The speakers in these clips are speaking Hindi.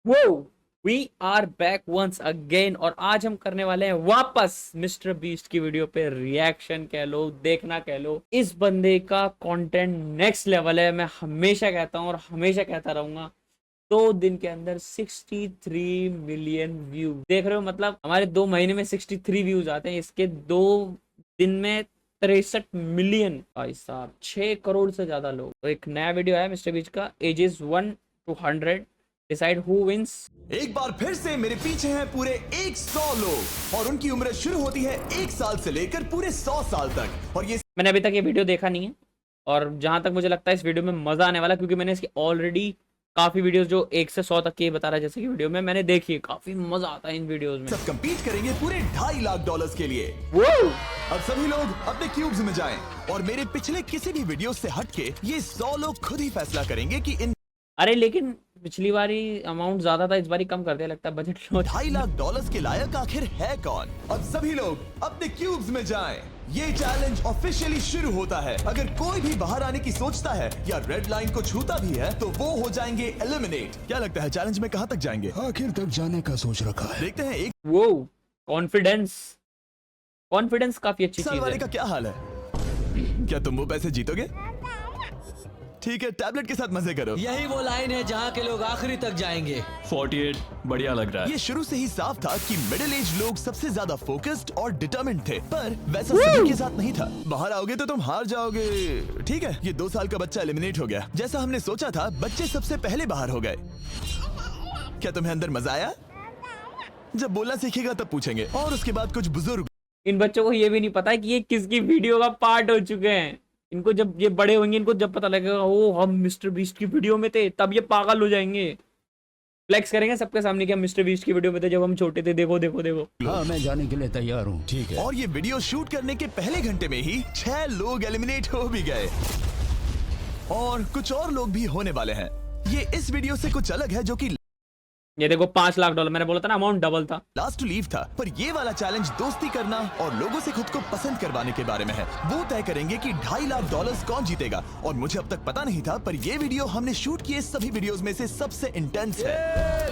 वो we are back once again और आज हम करने वाले हैं वापस मिस्टर बीस्ट की वीडियो पे रिएक्शन कह लो, देखना कह लो। इस बंदे का कंटेंट नेक्स्ट लेवल है। मैं हमेशा कहता हूँ और हमेशा कहता रहूंगा। 2 दिन के अंदर 63 मिलियन व्यू देख रहे हो, मतलब हमारे 2 महीने में 63 व्यूज आते हैं, इसके 2 दिन में 63 मिलियन। भाई साहब 6 करोड़ से ज्यादा लोग। तो एक नया वीडियो है मिस्टर बीच का, ages 1 to 100 decide who wins. एक बार फिर से मेरे पीछे हैं पूरे 100 लोग और उनकी उम्र शुरू होती है 1 साल से लेकर पूरे 100 साल तक। और ये मैंने अभी तक ये वीडियो देखा नहीं है और जहां तक मुझे लगता है इस वीडियो में मजा आने वाला, क्योंकि मैंने इसकी ऑलरेडी काफी वीडियोस जो 1 से 100 तक के बता रहा है, जैसे कि वीडियो में मैंने देखी है, काफी मजा आता है इन वीडियोस में। सब compete करेंगे पूरे $2.5 लाख के लिए। वो अब सभी लोग अपने क्यूब्स में जाएं और मेरे पिछले किसी भी वीडियो से हटके ये 100 लोग खुद ही फैसला करेंगे कि इन अरे लेकिन पिछली बारी अमाउंट ज्यादा था, इस बारी कम कर दिया लगता है, बजट लो। $2.5 लाख के लायक आखिर है कौन। अब सभी लोग अपने क्यूब्स में जाएं। ये चैलेंज ऑफिशियली शुरू होता है। अगर कोई भी बाहर आने की सोचता है या रेड लाइन को छूता भी है तो वो हो जाएंगे एलिमिनेट। क्या लगता है चैलेंज में कहां तक जाएंगे? आखिर तक जाने का सोच रखा है। देखते हैं एक वो कॉन्फिडेंस काफी अच्छी साल चीज वाले है। का क्या हाल है? क्या तुम वो पैसे जीतोगे? ठीक है, टैबलेट के साथ मजे करो। यही वो लाइन है जहाँ के लोग आखिरी तक जाएंगे। 48 बढ़िया लग रहा है। ये शुरू से ही साफ था कि मिडिल एज लोग सबसे ज्यादा फोकस्ड और डिटरमिन्ड थे, पर वैसा सभी के साथ नहीं था। बाहर आओगे तो तुम हार जाओगे। ठीक है, ये 2 साल का बच्चा एलिमिनेट हो गया। जैसा हमने सोचा था, बच्चे सबसे पहले बाहर हो गए। क्या तुम्हें अंदर मजा आया? जब बोलना सीखेगा तब पूछेंगे। और उसके बाद कुछ बुजुर्ग इन बच्चों को ये भी नहीं पता है कि ये किसकी वीडियो का पार्ट हो चुके हैं। इनको जब ये बड़े होंगे, इनको जब पता लगेगा ओ हम मिस्टर बीस्ट की वीडियो में थे, तब ये पागल हो जाएंगे। फ्लेक्स करेंगे सबके सामने कि हम मिस्टर बीस्ट की वीडियो में थे जब हम छोटे थे। देखो देखो देखो। हाँ, मैं जाने के लिए तैयार हूँ। ठीक है। और ये वीडियो शूट करने के पहले घंटे में ही 6 लोग एलिमिनेट हो भी गए और कुछ और लोग भी होने वाले हैं। ये इस वीडियो से कुछ अलग है, जो कि ये देखो $5 लाख, मैंने बोला था ना अमाउंट डबल था। लास्ट टू लीव था, पर ये वाला चैलेंज दोस्ती करना और लोगों से खुद को पसंद करवाने के बारे में है। वो तय करेंगे कि $2.5 लाख कौन जीतेगा। और मुझे अब तक पता नहीं था, पर ये वीडियो हमने शूट किए सभी वीडियोस में से सबसे इंटेंस है।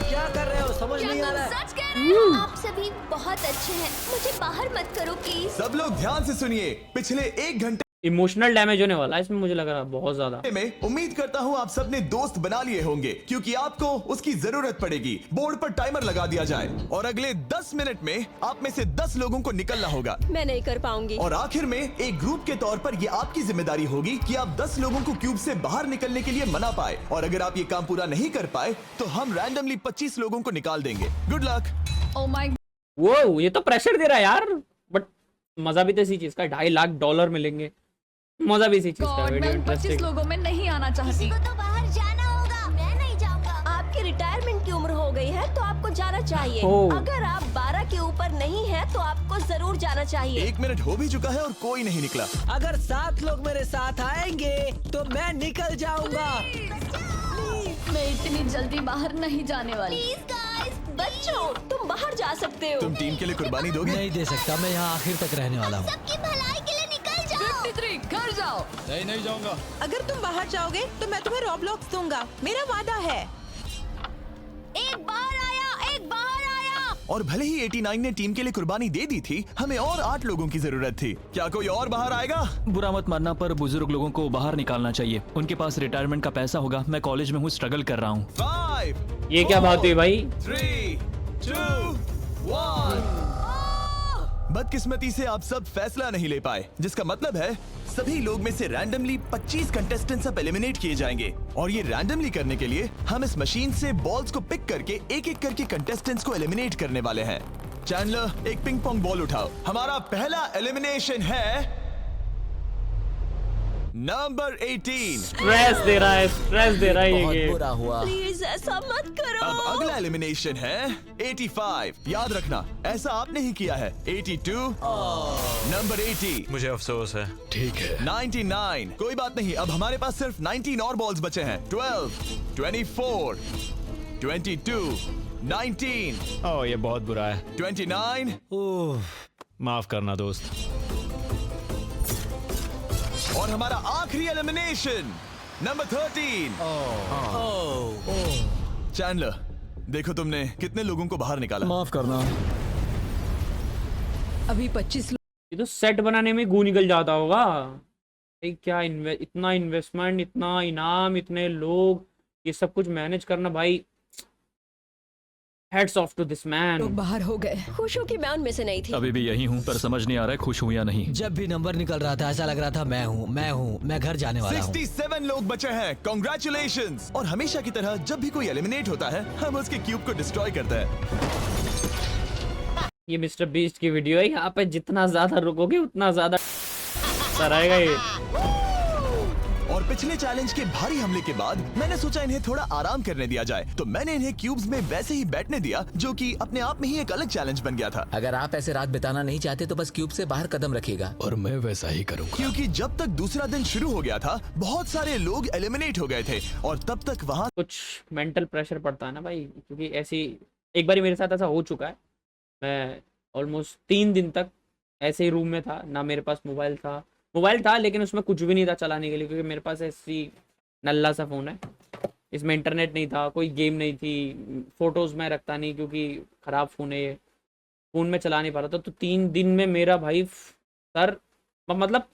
क्या कर रहे हो? समझ क्या नहीं आ तुम रहा है। सच कह रहे हो? आप सभी बहुत अच्छे हैं। मुझे बाहर मत करो प्लीज। सब लोग ध्यान से सुनिए। पिछले 1 घंटे इमोशनल डैमेज होने वाला है इसमें, मुझे लग रहा है बहुत ज्यादा। में उम्मीद करता हूँ आप सबने दोस्त बना लिए होंगे, क्योंकि आपको उसकी जरूरत पड़ेगी। बोर्ड पर टाइमर लगा दिया जाए और अगले 10 मिनट में आप में से 10 लोगों को निकलना होगा। मैं नहीं कर पाऊंगी। और आखिर में एक ग्रुप के तौर पर ये आपकी जिम्मेदारी होगी कि आप 10 लोगों को क्यूब से बाहर निकलने के लिए मना पाए। और अगर आप ये काम पूरा नहीं कर पाए तो हम रैंडमली 25 लोगों को निकाल देंगे। Good luck. ओह माय वो ये तो प्रेशर दे रहा है यार, बट मजा भी तो इसी चीज का। $2.5 लाख मिलेंगे, मजा भी इसी चीज का। गॉड, वीडियो मैं 25 इंटरेस्टिंग। लोगों में नहीं आना चाहती। किसी को तो बाहर जाना होगा। मैं नहीं जाऊंगा। आपकी रिटायरमेंट की उम्र हो गई है तो आपको जाना चाहिए। हो। अगर आप 12 के ऊपर नहीं है तो आपको जरूर जाना चाहिए। 1 मिनट हो भी चुका है और कोई नहीं निकला। अगर 7 लोग मेरे साथ आएंगे तो मैं निकल जाऊंगा। मैं इतनी जल्दी बाहर नहीं जाने वाली। प्लीज गाइस, बच्चों तुम बाहर जा सकते हो। तुम टीम के लिए कुर्बानी दोगे? नहीं दे सकता, मैं यहाँ आखिर तक रहने वाला हूँ। सबकी भलाई के लिए निकल जाओ। 53 घर जाओ। नहीं जाऊंगा। अगर तुम बाहर जाओगे तो मैं तुम्हें रॉबलॉक्स दूंगा, मेरा वादा है। एक बाहर आया, एक बाहर आया। और भले ही 89 ने टीम के लिए कुर्बानी दे दी थी, हमें और 8 लोगों की जरूरत थी। क्या कोई और बाहर आएगा? बुरा मत मानना, पर बुजुर्ग लोगों को बाहर निकालना चाहिए। उनके पास रिटायरमेंट का पैसा होगा। मैं कॉलेज में हूँ, स्ट्रगल कर रहा हूँ। 5 ये क्या बात हुई भाई? 3 2 1। बदकिस्मती से आप सब फैसला नहीं ले पाए, जिसका मतलब है सभी लोग में से रैंडमली 25 कंटेस्टेंट्स अब एलिमिनेट किए जाएंगे। और ये रैंडमली करने के लिए हम इस मशीन से बॉल्स को पिक करके एक एक करके कंटेस्टेंट्स को एलिमिनेट करने वाले हैं। चैंडलर, एक पिंग पोंग बॉल उठाओ। हमारा पहला एलिमिनेशन है नंबर 18। स्ट्रेस दे रहा है, स्ट्रेस दे रहा है ये बहुत गेम। बुरा हुआ। प्लीज ऐसा मत करो। अब अगला एलिमिनेशन है 85। याद रखना, ऐसा आपने ही किया है। 82, नंबर 80, मुझे अफसोस है। ठीक है। 99। कोई बात नहीं, अब हमारे पास सिर्फ 19 और बॉल्स बचे हैं। 12, 24, 22, 19, ओह ये बहुत बुरा है। 29, ओह, माफ करना दोस्त। और हमारा आखिरी एलिमिनेशन नंबर 13। ओह, चैंडलर, देखो तुमने कितने लोगों को बाहर निकाला। माफ करना। अभी 25 ये तो सेट बनाने में गू निकल जाता होगा भाई। क्या इतना इन्वेस्टमेंट, इतना इनाम, इतने लोग, ये सब कुछ मैनेज करना भाई। Heads off to this man. लोग बाहर हो गए। खुश हूँ कि मैं उनमें से नहीं थी। अभी भी यही हूँ, पर समझ नहीं आ रहा है खुश हूँ या नहीं। जब भी नंबर निकल रहा था ऐसा लग रहा था मैं घर जाने वाला हूँ। 67 लोग बचे हैं। कॉन्ग्रेचुलेशंस। और हमेशा की तरह जब भी कोई एलिमिनेट होता है हम उसके क्यूब को डिस्ट्रॉय करते हैं। ये मिस्टर बीस्ट की वीडियो है। यहाँ पे जितना ज्यादा रुकोगे उतना ज्यादा सर आएगा ये। और पिछले चैलेंज के भारी हमले के बाद मैंने सोचा इन्हें थोड़ा आराम करने दिया जाए, तो मैंने इन्हें क्यूब्स में वैसे ही बैठने दिया, जो कि अपने आप में ही एक अलग चैलेंज बन गया था। अगर आप ऐसे रात बिताना नहीं चाहते तो बस क्यूब से बाहर कदम रखिएगा। और मैं वैसा ही करूँगा। क्योंकि जब तक दूसरा दिन शुरू हो गया था बहुत सारे लोग एलिमिनेट हो गए थे और तब तक वहाँ कुछ मेंटल प्रेशर पड़ता है ना भाई, क्योंकि ऐसी एक बार मेरे साथ ऐसा हो चुका है। मैं ऑलमोस्ट 3 दिन तक ऐसे ही रूम में था, ना मेरे पास मोबाइल था लेकिन उसमें कुछ भी नहीं था चलाने के लिए, क्योंकि मेरे पास ऐसी नल्ला सा फ़ोन है, इसमें इंटरनेट नहीं था, कोई गेम नहीं थी, फ़ोटोज़ मैं रखता नहीं क्योंकि ख़राब फ़ोन है ये, फ़ोन में चला नहीं पा रहा था। तो 3 दिन में मेरा भाई सर मतलब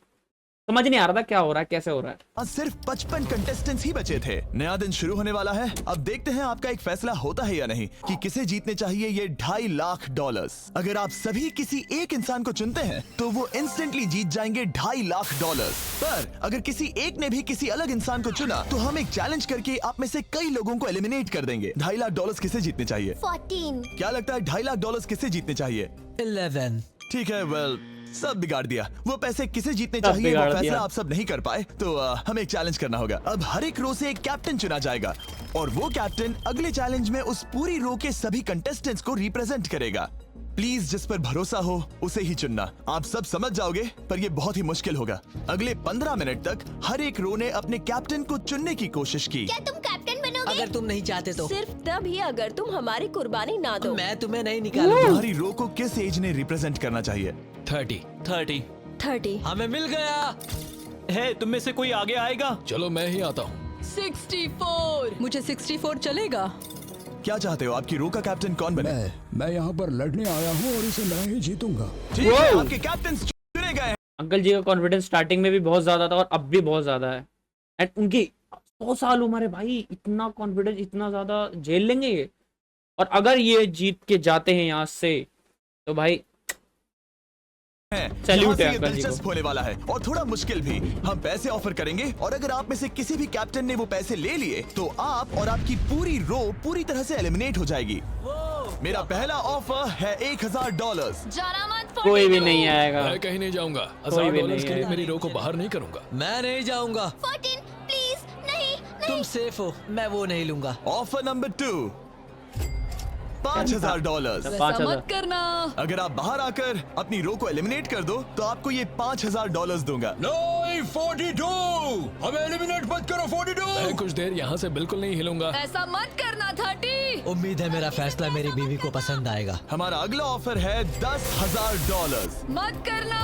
समझ नहीं आ रहा था क्या हो रहा है, कैसे हो रहा है। सिर्फ 55 कंटेस्टेंट्स ही बचे थे। नया दिन शुरू होने वाला है। अब देखते हैं आपका एक फैसला होता है या नहीं कि किसे जीतने चाहिए ये $2.5 लाख। अगर आप सभी किसी एक इंसान को चुनते हैं तो वो इंस्टेंटली जीत जाएंगे $2.5 लाख। पर अगर किसी एक ने भी किसी अलग इंसान को चुना तो हम एक चैलेंज करके आप में से कई लोगों को एलिमिनेट कर देंगे। $2.5 लाख किसे जीतने चाहिए? 14। क्या लगता है $2.5 लाख किसे जीतने चाहिए? 11। ठीक है, वेल सब बिगाड़ दिया। वो पैसे किसे जीतने चाहिए वो फैसला आप सब नहीं कर पाए, तो हमें एक चैलेंज करना होगा। अब हर एक रो से एक कैप्टन चुना जाएगा और वो कैप्टन अगले चैलेंज में उस पूरी रो के सभी कंटेस्टेंट्स को रिप्रेजेंट करेगा। प्लीज जिस पर भरोसा हो उसे ही चुनना। आप सब समझ जाओगे पर ये बहुत ही मुश्किल होगा। अगले 15 मिनट तक हर एक रो ने अपने कैप्टन को चुनने की कोशिश की। क्या तुम कैप्टन बनोगे? अगर तुम नहीं चाहते तो सिर्फ तभी अगर तुम हमारी कुर्बानी ना दो। मैं तुम्हें नहीं निकालूंगा। तुम्हारी रो को किस एज ने रिप्रेजेंट करना चाहिए? 30। 30। हमें मिल गया। है तुम में से कोई आगे आएगा? चलो मैं ही आता हूँ। 64। मुझे 64 चलेगा। क्या चाहते हो? आपकी रो का कैप्टन कौन बने? मैं यहाँ पर लड़ने आया हूँ और इसे मैं ही जीतूंगा। ठीक है, आपके कैप्टन चुने गए हैं। अंकल जी का कॉन्फिडेंस स्टार्टिंग में भी बहुत ज्यादा था और अब भी बहुत ज्यादा है। एंड उनकी 100 साल उम्र है भाई, इतना कॉन्फिडेंस, इतना ज्यादा झेल लेंगे ये। और अगर ये जीत के जाते हैं यहाँ से तो भाई सैल्यूट है अंकल जी को। दिलचस्प होने वाला है और थोड़ा मुश्किल भी। हम पैसे ऑफर करेंगे और अगर आप में से किसी भी कैप्टन ने वो पैसे ले लिए तो आप और आपकी पूरी रो पूरी तरह से एलिमिनेट हो जाएगी। मेरा पहला ऑफर है $1000। जाना मत। कोई भी नहीं आएगा। मैं कहीं नहीं जाऊंगा। कोई भी $1000 नहीं के लिए है। मेरी रो को बाहर नहीं करूंगा। मैं नहीं जाऊंगा। 14 प्लीज। नहीं तुम सेफ हो, मैं वो नहीं लूंगा। Offer number 2, $5000। $5000 करना। अगर आप बाहर आकर अपनी रो को एलिमिनेट कर दो तो आपको ये $5000 दूंगा। नहीं, 42। हमें एलिमिनेट मत करो। 42। मैं कुछ देर यहाँ से बिल्कुल नहीं हिलूंगा। ऐसा मत करना 30। उम्मीद है मेरा फैसला मेरी बीवी को पसंद आएगा। हमारा अगला ऑफर है $10,000। मत करना।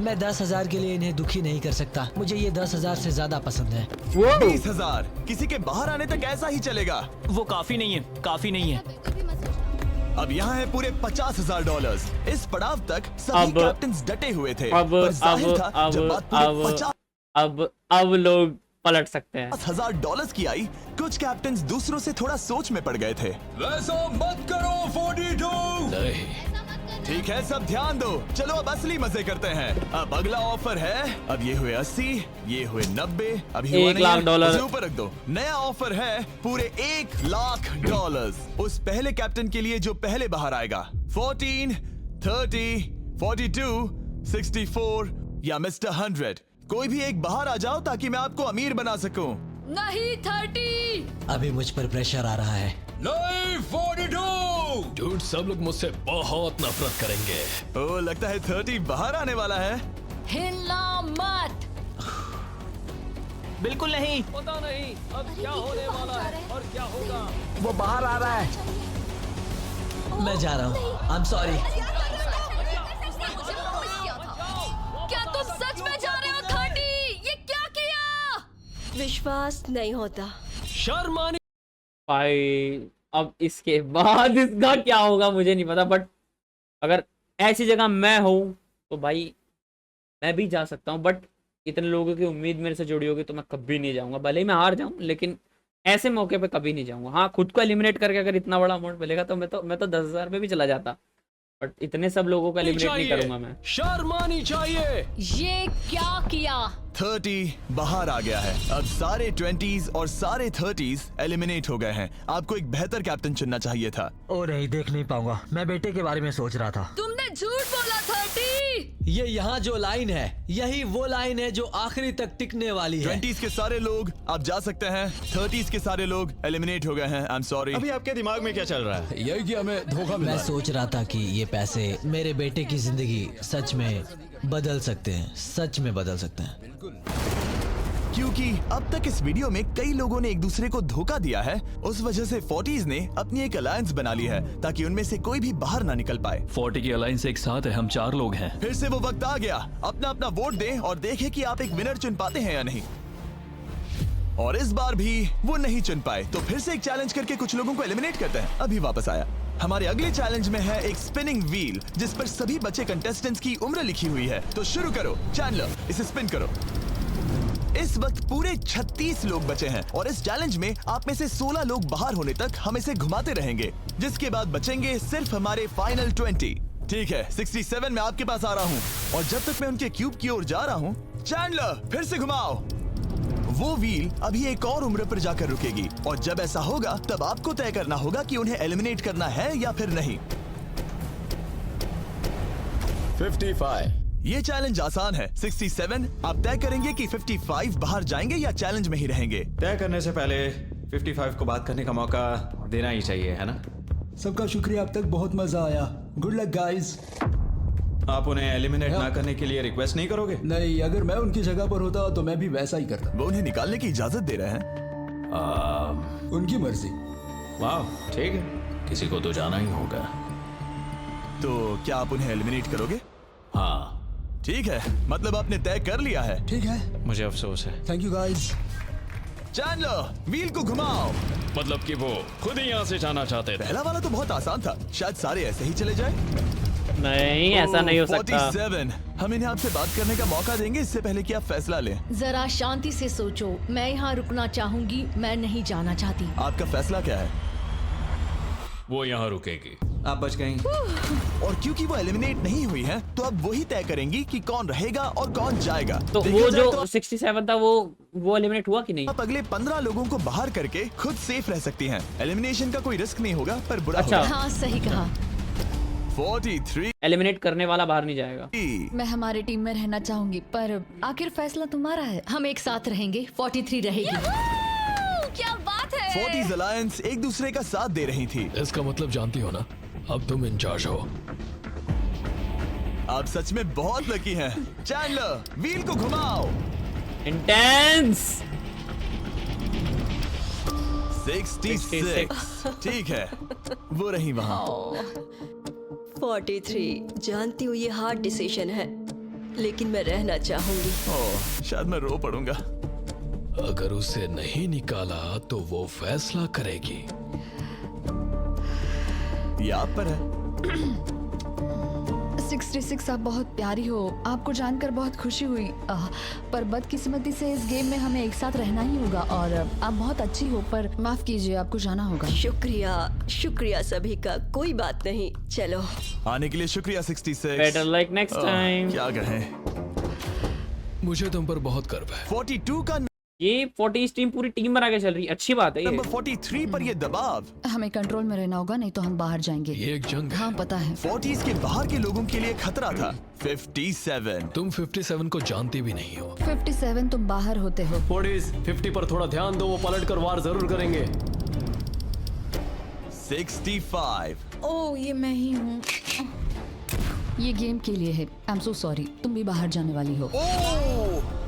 मैं 10,000 के लिए इन्हें दुखी नहीं कर सकता। मुझे ये 10,000 से ज्यादा पसंद है। 20,000। किसी के बाहर आने तक ऐसा ही चलेगा। वो काफी नहीं है। अब यहाँ है पूरे $50,000। इस पड़ाव तक सभी अब- कैप्टन्स डटे हुए थे। अब पर जाहिर था जब बात पूरे अब लोग पलट सकते हैं। $50,000 की आई, कुछ कैप्टन्स दूसरों से थोड़ा सोच में पड़ गए थे। वैसा मत करो। 42। नहीं। ठीक है, सब ध्यान दो। चलो अब असली मजे करते हैं। अब अगला ऑफर है, अब ये हुए 80, ये हुए 90, अभी हुआ $1 नहीं लाख है, उसे ऊपर रख दो। नया ऑफर है पूरे $1 लाख उस पहले कैप्टन के लिए जो पहले बाहर आएगा। 14, 30, 42, 64 या मिस्टर 100। कोई भी एक बाहर आ जाओ ताकि मैं आपको अमीर बना सकूं। नहीं 30। अभी मुझ पर प्रेशर आ रहा है। नहीं, 42। डूड, सब लोग मुझसे बहुत नफरत करेंगे। ओ, लगता है 30 बाहर आने वाला है। हिलना मत। बिल्कुल नहीं। पता नहीं अब क्या होने वाला है और क्या होगा। वो बाहर आ रहा है। मैं जा रहा हूँ। I am sorry. क्या तुम सच में जा रहे हो 30? ये क्या किया? विश्वास नहीं होता। शर्म आनी भाई अब इसके बाद इसका क्या होगा मुझे नहीं पता, बट अगर ऐसी जगह मैं हूँ तो भाई मैं भी जा सकता हूँ, बट इतने लोगों की उम्मीद मेरे से जुड़ी होगी तो मैं कभी नहीं जाऊंगा, भले ही मैं हार जाऊं, लेकिन ऐसे मौके पे कभी नहीं जाऊंगा। हाँ, खुद को एलिमिनेट करके अगर इतना बड़ा अमाउंट मिलेगा तो मैं तो 10,000 पे भी चला जाता, बट इतने सब लोगों को एलिमिनेट नहीं करूंगा मैं। शर्मानी चाहिए। ये क्या किया? 30 बाहर आ गया है। अब सारे 20s और सारे 30s एलिमिनेट हो गए हैं। आपको एक बेहतर कैप्टन चुनना चाहिए था। ओ नहीं, देख नहीं पाऊंगा, मैं बेटे के बारे में सोच रहा था। तुमने झूठ बोला 30। ये यहाँ जो लाइन है यही वो लाइन है जो आखिरी तक टिकने वाली है। 20s के सारे लोग आप जा सकते हैं, 30s के सारे लोग एलिमिनेट हो गए हैं। I am sorry. अभी आपके दिमाग में क्या चल रहा है? यही कि हमें धोखा मिला मैं है। सोच रहा था कि ये पैसे मेरे बेटे की जिंदगी सच में बदल सकते हैं, सच में बदल सकते हैं। क्योंकि अब तक इस वीडियो में कई लोगों ने एक दूसरे को धोखा दिया है, उस वजह से 40s ने अपनी एक अलायंस बना ली है ताकि उनमें से कोई भी बाहर ना निकल पाए। 40 की अलायंस एक साथ है, हम 4 लोग हैं। फिर से वो वक्त आ गया, अपना अपना वोट दें और देखें कि आप एक विनर चुन पाते हैं या नहीं। और इस बार भी वो नहीं चुन पाए, तो फिर से एक चैलेंज करके कुछ लोगों को एलिमिनेट करते हैं। अभी वापस आया। हमारे अगले चैलेंज में है एक स्पिनिंग व्हील जिस पर सभी बचे कंटेस्टेंट्स की उम्र लिखी हुई है। तो शुरू करो चैंडलर, इसे स्पिन करो। इस वक्त पूरे 36 लोग बचे हैं और इस चैलेंज में आप में से 16 लोग बाहर होने तक हम इसे घुमाते रहेंगे, जिसके बाद बचेंगे सिर्फ हमारे फाइनल 20। ठीक है, 67 में आपके पास आ रहा हूँ और जब तक मैं उनके क्यूब की ओर जा रहा हूँ, चैंडलर फिर से घुमाओ। वो व्हील अभी एक और उम्र पर जाकर रुकेगी और जब ऐसा होगा तब आपको तय करना होगा कि उन्हें एलिमिनेट करना है या फिर नहीं। 55। ये चैलेंज आसान है। 67 आप तय करेंगे कि 55 बाहर जाएंगे या चैलेंज में ही रहेंगे। तय करने से पहले 55 को बात करने का मौका देना ही चाहिए, है ना? सबका शुक्रिया, अब तक बहुत मजा आया। Good luck guys. आप उन्हें एलिमिनेट ना करने के लिए रिक्वेस्ट नहीं करोगे? नहीं, अगर मैं उनकी जगह पर होता तो मैं भी वैसा ही करता। वो उन्हें निकालने की इजाजत दे रहे हैं। उनकी मर्जी। वाह, ठीक है। किसी को तो जाना ही होगा। तो क्या आप उन्हें एलिमिनेट करोगे? हाँ। ठीक है, मतलब आपने तय कर लिया है। ठीक है, मुझे अफसोस है। Thank you guys. Chandler wheel को घुमाओ। मतलब कि वो खुद ही यहाँ से जाना चाहते थे। पहला वाला तो बहुत आसान था, शायद सारे ऐसे ही चले जाए। नहीं, ऐसा नहीं हो सकता। 47 हम इन्हें आपसे बात करने का मौका देंगे इससे पहले कि आप फैसला लें। जरा शांति से सोचो, मैं यहाँ रुकना चाहूंगी, मैं नहीं जाना चाहती। आपका फैसला क्या है? वो यहाँ रुकेगी। आप बच गई। और क्योंकि वो एलिमिनेट नहीं हुई है तो अब वही तय करेंगी कि कौन रहेगा और कौन जाएगा। तो देखा वो जाए जो तो 67 था वो एलिमिनेट हुआ कि नहीं? आप अगले 15 लोगों को बाहर करके खुद सेफ रह सकती हैं। एलिमिनेशन का कोई रिस्क नहीं होगा, पर बुरा अच्छा। होगा। हाँ, सही कहा। 43 एलिमिनेट करने वाला बाहर नहीं जाएगा। मैं हमारे टीम में रहना चाहूंगी, पर आखिर फैसला तुम्हारा है। हम एक साथ रहेंगे, 43 रहेगी। क्या बात है? 40s अलायंस एक दूसरे का साथ दे रही थी। इसका मतलब जानती हो ना, अब तुम इंचार्ज हो। आप सच में बहुत लकी हैं। चैंडलर व्हील को घुमाओ। इंटेंस। 66 ठीक है, वो रही वहाँ। 43 जानती हूँ ये हार्ड डिसीजन है, लेकिन मैं रहना चाहूंगी। ओह, शायद मैं रो पड़ूंगा। अगर उसे नहीं निकाला तो वो फैसला करेगी। ये आप पर है। 66 आप बहुत प्यारी हो, आपको जानकर बहुत खुशी हुई, पर बदकिस्मती से इस गेम में हमें एक साथ रहना ही होगा। और आप बहुत अच्छी हो, पर माफ कीजिए, आपको जाना होगा। शुक्रिया, शुक्रिया सभी का। कोई बात नहीं, चलो। आने के लिए शुक्रिया 66। Better like next time. क्या कहें। मुझे तुम पर बहुत गर्व है। 42 का ये 40 टीम पूरी टीम बना के चल रही है, अच्छी बात है ये। नंबर 43 पर ये दबाव। हमें कंट्रोल में रहना होगा, नहीं तो हम बाहर जाएंगे। ये एक जंग है। हाँ, पता है। 40s के बाहर के लोगों के लिए खतरा था। 57 तुम 57 को जानती भी नहीं हो। 57 तुम बाहर होते हो। 50 पर थोड़ा ध्यान दो, वो पलट कर वार जरूर करेंगे। 65 ओह, ये मैं ही हूँ। ये गेम के लिए है। आई एम सो सॉरी, तुम भी बाहर जाने वाली हो।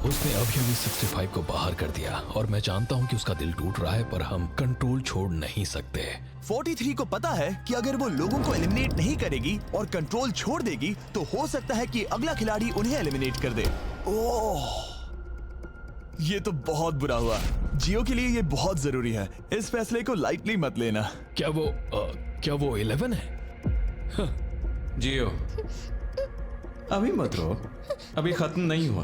उसने अभी 65 को बाहर कर दिया और मैं जानता हूँ कि उसका दिल टूट रहा है, पर हम कंट्रोल छोड़ नहीं सकते। 43 को पता है कि अगर वो लोगों को एलिमिनेट नहीं करेगी और कंट्रोल छोड़ देगी तो हो सकता है कि अगला खिलाड़ी उन्हें एलिमिनेट कर दे। ओह, ये तो बहुत बुरा हुआ। जियो के लिए ये बहुत जरूरी है। इस फैसले को लाइटली मत लेना। क्या वो 11 है? जियो, अभी मत रो, अभी खत्म नहीं हुआ।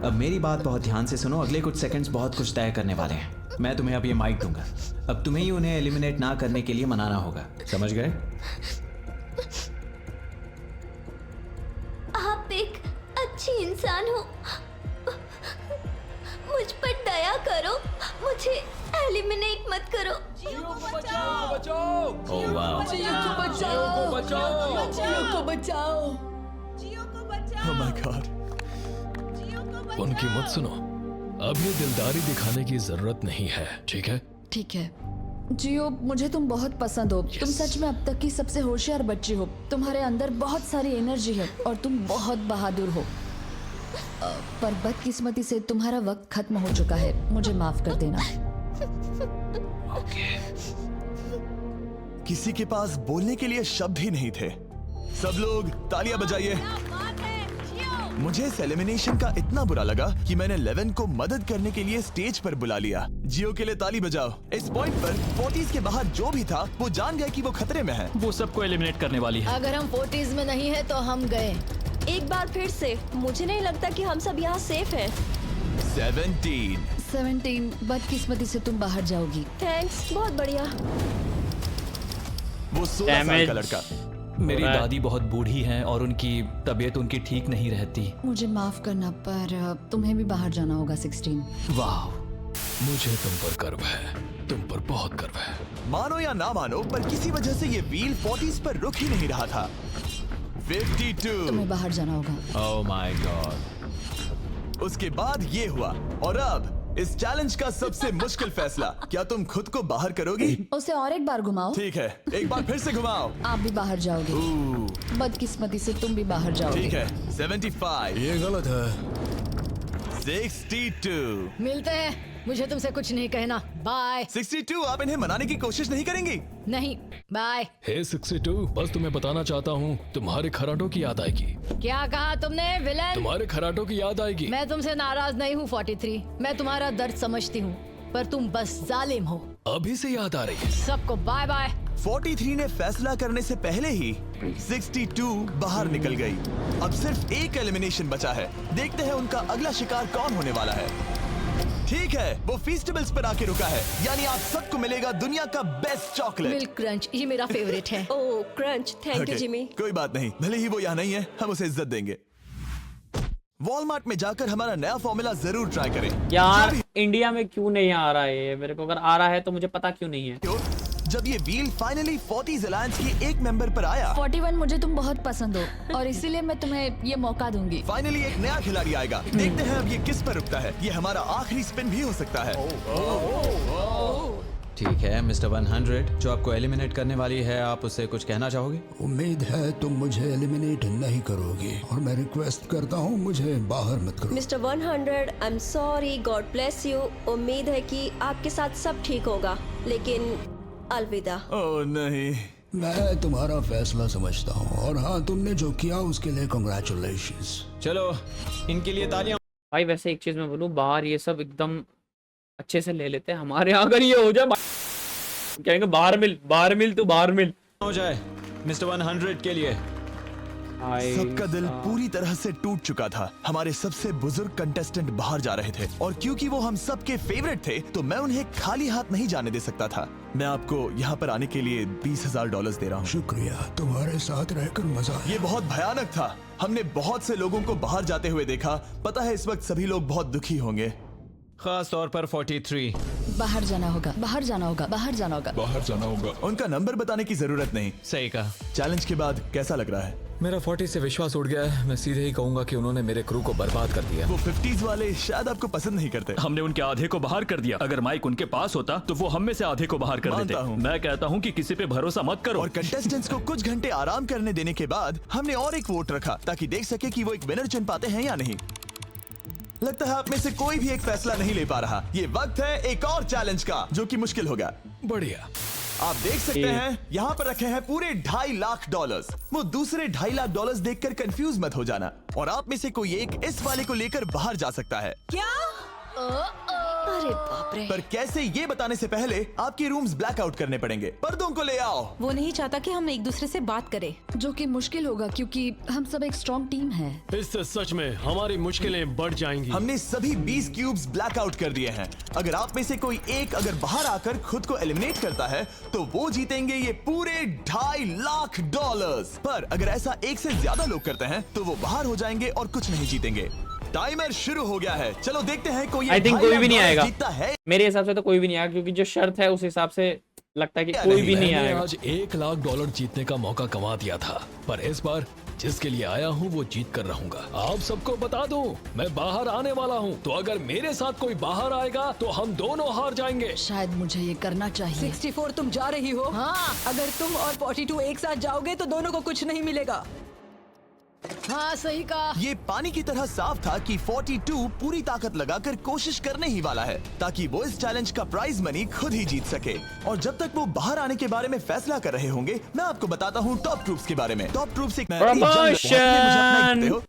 अब मेरी बात बहुत ध्यान से सुनो, अगले कुछ सेकंड्स बहुत कुछ तय करने वाले हैं। मैं तुम्हें अब ये माइक दूंगा, अब तुम्हें ही उन्हें एलिमिनेट ना करने के लिए मनाना होगा, समझ गए? आप एक अच्छी इंसान हो, मुझ पर दया करो, मुझे एलिमिनेट मत करो। जियो को बचाओ। ओह वाह, जियो को बचाओ। जियो को बचाओ। जियो को बचाओ। Oh my God. जियो को बचाओ। उनकी मत सुनो, अब ये दिलदारी दिखाने की जरूरत नहीं है, ठीक है? ठीक है जियो, मुझे तुम बहुत पसंद हो। तुम सच में अब तक की सबसे होशियार बच्ची हो। तुम्हारे अंदर बहुत सारी एनर्जी है और तुम बहुत बहादुर हो। पर बदकिस्मती से तुम्हारा वक्त खत्म हो चुका है। मुझे माफ कर देना। किसी के पास बोलने के लिए शब्द ही नहीं थे। सब लोग तालियां बजाइए। मुझे इस एलिमिनेशन का इतना बुरा लगा कि मैंने 11 को मदद करने के लिए स्टेज पर बुला लिया। जियो के लिए ताली बजाओ। इस पॉइंट पर 40s के बाहर जो भी था वो जान गया कि वो खतरे में है। वो सबको एलिमिनेट करने वाली है। अगर हम 40s में नहीं है तो हम गए। एक बार फिर से, मुझे नहीं लगता कि हम सब यहाँ सेफ हैं। 17 बदकिस्मती से तुम बाहर जाओगी। थैंक्स, बहुत बढ़िया। वो 16 साल का लड़का। मेरी दादी बहुत बूढ़ी हैं और उनकी तबीयत उनकी ठीक नहीं रहती। मुझे माफ करना, पर तुम्हें भी बाहर जाना होगा 16। वाह, मुझे तुम पर गर्व है, तुम पर बहुत गर्व है। मानो या ना मानो, पर किसी वजह से ये व्हील 40s पर रुक ही नहीं रहा था। 52। तुम्हें बाहर जाना होगा। ओह माय गॉड। उसके बाद ये हुआ और अब इस चैलेंज का सबसे मुश्किल फैसला। क्या तुम खुद को बाहर करोगी? उसे और एक बार घुमाओ। ठीक है, एक बार फिर से घुमाओ। आप भी बाहर जाओगे। बदकिस्मती से तुम भी बाहर जाओगे। ठीक है, 75। ये गलत है। 62। मिलते हैं, मुझे तुमसे कुछ नहीं कहना। बाय। 62। आप इन्हें मनाने की कोशिश नहीं करेंगी? नहीं, बाय। हे 62, बस तुम्हें बताना चाहता हूँ, तुम्हारे खराटों की याद आएगी। क्या कहा तुमने विलन? तुम्हारे खराटों की याद आएगी। मैं तुमसे नाराज नहीं हूँ 43, मैं तुम्हारा दर्द समझती हूँ, पर तुम बस जालिम हो। अभी से याद आ रही है। सबको बाय बाय। 43 ने फैसला करने से पहले ही 62 बाहर निकल गई। अब सिर्फ एक एलिमिनेशन बचा है। देखते हैं उनका अगला शिकार कौन होने वाला है। ठीक है, वो फीस्टेबल्स पर आके रुका है, यानी आप सबको मिलेगा दुनिया का बेस्ट चॉकलेट। मिल्क क्रंच, ये मेरा फेवरेट है। Oh crunch, thank you Okay, Jimmy. कोई बात नहीं, भले ही वो यहाँ नहीं है, हम उसे इज्जत देंगे। वॉलमार्ट में जाकर हमारा नया फॉर्मूला जरूर ट्राई करें। यार इंडिया में क्यों नहीं आ रहा है ये? मेरे को अगर आ रहा है तो मुझे पता क्यों नहीं है। जब ये व्हील फाइनली 40s अलायंस की एक मेंबर पर आया, 41, मुझे तुम बहुत पसंद हो और इसीलिए मैं तुम्हें ये मौका दूंगी। फाइनली एक नया खिलाड़ी आएगा। देखते हैं अब ये किस पर रुकता है। ये हमारा आखिरी स्पिन भी हो सकता है। ठीक है मिस्टर 100, जो आपको एलिमिनेट करने वाली है, आप उससे कुछ कहना चाहोगे? उम्मीद है तुम मुझे एलिमिनेट नहीं करोगे और मैं रिक्वेस्ट करता हूँ मुझे बाहर मत करो। Mister 100, I am sorry, God bless you. उम्मीद है कि आपके साथ सब ठीक होगा, लेकिन अलविदा। ओह नहीं, मैं तुम्हारा फैसला समझता हूँ और हाँ, तुमने जो किया उसके लिए कांग्रेचुलेशंस। चलो इनके लिए तालियां। भाई वैसे एक चीज मैं बोलूं, बाहर ये सब एकदम अच्छे से ले लेते हैं। हमारे यहाँ अगर ये हो जाए, कहेंगे बाहर मिल तू बाहर मिल हो जाए मिस्टर 100 के लिए। सबका दिल पूरी तरह से टूट चुका था। हमारे सबसे बुजुर्ग कंटेस्टेंट बाहर जा रहे थे और क्योंकि वो हम सबके फेवरेट थे तो मैं उन्हें खाली हाथ नहीं जाने दे सकता था। मैं आपको यहाँ पर आने के लिए $20,000 दे रहा हूँ। शुक्रिया, तुम्हारे साथ रहकर मजा आया। ये बहुत भयानक था। हमने बहुत से लोगों को बाहर जाते हुए देखा। पता है इस वक्त सभी लोग बहुत दुखी होंगे, खास तौर पर 43। बाहर जाना होगा, बाहर जाना होगा, बाहर जाना होगा। बाहर जाना होगा। उनका नंबर बताने की जरूरत नहीं। सही कहा। चैलेंज के बाद कैसा लग रहा है? मेरा 40 से विश्वास उड़ गया है। मैं सीधे ही कहूंगा कि उन्होंने मेरे क्रू को बर्बाद कर दिया। वो 50s वाले शायद आपको पसंद नहीं करते। हमने उनके आधे को बाहर कर दिया। अगर माइक उनके पास होता तो वो हम में से आधे को बाहर कर मानता देते। हूं। मैं कहता हूं कि किसी पे भरोसा मत करो। और कंटेस्टेंट्स को कुछ घंटे आराम करने देने के बाद हमने और एक वोट रखा ताकि देख सके कि वो एक विनर चुन पाते हैं या नहीं। लगता है आप में से कोई भी एक फैसला नहीं ले पा रहा। ये वक्त है एक और चैलेंज का, जो कि मुश्किल होगा। बढ़िया। आप देख सकते हैं यहाँ पर रखे हैं पूरे $2.5 लाख। वो दूसरे $2.5 लाख देखकर कंफ्यूज मत हो जाना। और आप में से कोई एक इस वाले को लेकर बाहर जा सकता है। क्या? अरे बाप रे। पर कैसे ये बताने से पहले आपके रूम्स ब्लैकआउट करने पड़ेंगे। पर्दों को ले आओ। वो नहीं चाहता कि हम एक दूसरे से बात करें। जो कि मुश्किल होगा क्योंकि हम सब एक स्ट्रॉन्ग टीम है। इससे सच में हमारी मुश्किलें बढ़ जाएंगी। हमने सभी 20 क्यूब्स ब्लैकआउट कर दिए हैं। अगर आप में से कोई एक अगर बाहर आकर खुद को एलिमिनेट करता है तो वो जीतेंगे ये पूरे $2.5 लाख। पर अगर ऐसा एक से ज्यादा लोग करते हैं तो वो बाहर हो जाएंगे और कुछ नहीं जीतेंगे। टाइमर शुरू हो गया है। चलो देखते हैं कोई आई थिंक कोई भी नहीं आएगा। जीतता है। मेरे हिसाब से तो कोई भी नहीं आएगा क्योंकि जो शर्त है उस हिसाब से लगता है कि कोई भी नहीं मैंने आएगा। आज $1 लाख जीतने का मौका कमा दिया था, पर इस बार जिसके लिए आया हूँ वो जीत कर रहूंगा। आप सबको बता दूं, मैं बाहर आने वाला हूँ, तो अगर मेरे साथ कोई बाहर आएगा तो हम दोनों हार जाएंगे। शायद मुझे ये करना चाहिए। 64 तुम जा रही हो? हाँ। अगर तुम और 42 एक साथ जाओगे तो दोनों को कुछ नहीं मिलेगा। हाँ सही कहा। ये पानी की तरह साफ था कि 42 पूरी ताकत लगाकर कोशिश करने ही वाला है ताकि वो इस चैलेंज का प्राइज मनी खुद ही जीत सके। और जब तक वो बाहर आने के बारे में फैसला कर रहे होंगे, मैं आपको बताता हूँ टॉप ट्रूप्स के बारे में। टॉप ट्रूप्स एक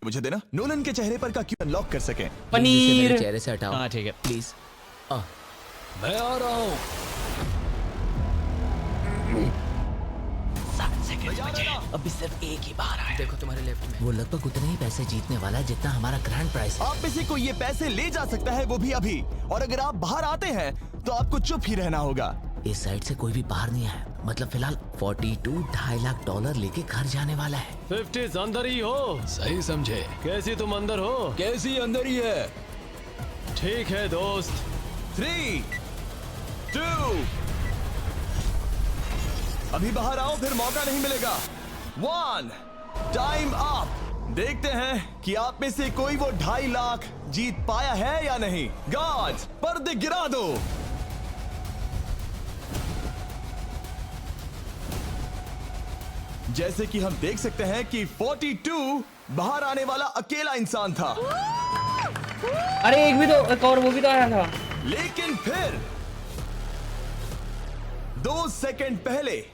मुझे देना नोलन के चेहरे पर का क्यों अनलॉक कर सके। पनीर चेहरे से हटाओ। हाँ ठीक है प्लीज। मैं आ रहा हूँ। 7 सेकंड बचे। अभी सिर्फ एक ही बाहर आया। देखो तुम्हारे लेफ्ट में। वो लगभग उतने ही पैसे जीतने वाला है जितना हमारा ग्रैंड प्राइस है। आप में से कोई ये पैसे ले जा सकता है, वो भी अभी। और अगर आप बाहर आते हैं तो आपको चुप ही रहना होगा। इस साइड से कोई भी बाहर नहीं आया। मतलब फिलहाल 42 $2.5 लाख लेके घर जाने वाला है। 50 अंदर ही हो। सही समझे। कैसी तुम अंदर हो? कैसी अंदर ही है। ठीक है दोस्त। 3, 2 अभी बाहर आओ, फिर मौका नहीं मिलेगा। 1 टाइम अप। देखते हैं कि आप में से कोई वो $2.5 लाख जीत पाया है या नहीं। गार्ड्स पर्दे गिरा दो। जैसे कि हम देख सकते हैं कि 42 बाहर आने वाला अकेला इंसान था। अरे एक और वो भी तो आया था। लेकिन फिर 2 सेकंड पहले